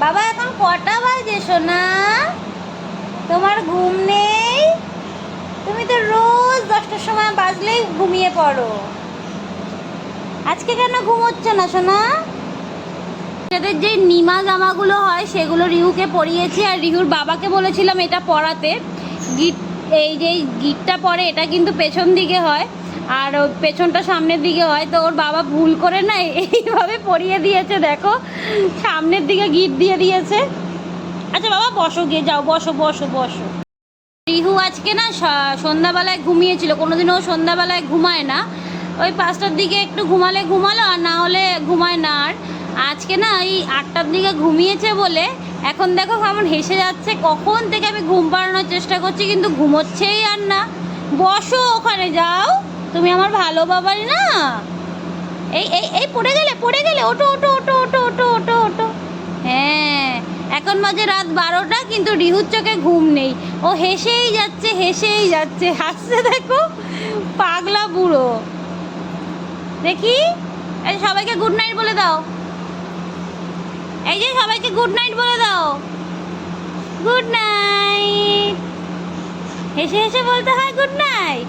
বাবা এখন কটা বাজে সোনা? তোমার ঘুম নেই? তুমি তো রোজ 10টার সময় বাজলেই ঘুমিয়ে পড়ো, আজকে কেন ঘুমোচ্ছ না সোনা? এদের যে নিমা জামাগুলো হয় সেগুলো রিহুকে পরিয়েছি, আর রিহুর বাবাকে বলেছিলাম এটা পরাতে। গিট, এই যে গিটটা পরে এটা কিন্তু পেছন দিকে হয় আর পেছনটা সামনের দিকে হয়, তো ওর বাবা ভুল করে না এইভাবে পরিয়ে দিয়েছে। দেখো সামনের দিকে গিট দিয়ে দিয়েছে। আচ্ছা বাবা বসো, গিয়ে যাও, বসো বসো বসো। রিহু আজকে না সন্ধ্যাবেলায় ঘুমিয়েছিল, কোনোদিনও সন্ধ্যাবেলায় ঘুমায় না। ওই 5টার দিকে একটু ঘুমালে ঘুমালো, আর না হলে ঘুমায় না। আর আজকে না এই 8টার দিকে ঘুমিয়েছে বলে এখন দেখো কেমন হেসে যাচ্ছে। কখন থেকে আমি ঘুম পাড়ানোর চেষ্টা করছি কিন্তু ঘুমোচ্ছেই আর না। বসো ওখানে, যাও, তুমি আমার ভালো বাবাই না। এই এই এই পড়ে গেলে পড়ে গেলে, ওটো ওটো ওটো ওটো ওটো ওটো ওটো। হ্যাঁ, এখন বাজে রাত 12টা কিন্তু রিহুর চোখে ঘুম নেই। ও হেসেই যাচ্ছে হেসেই যাচ্ছে, হাসছে দেখো, পাগলা বুড়ো। দেখি, এই সবাইকে গুড নাইট বলে দাও। এই যে সবাইকে গুড নাইট বলে দাও। গুড নাইট, হেসে হেসে বলতে হয় গুড নাইট।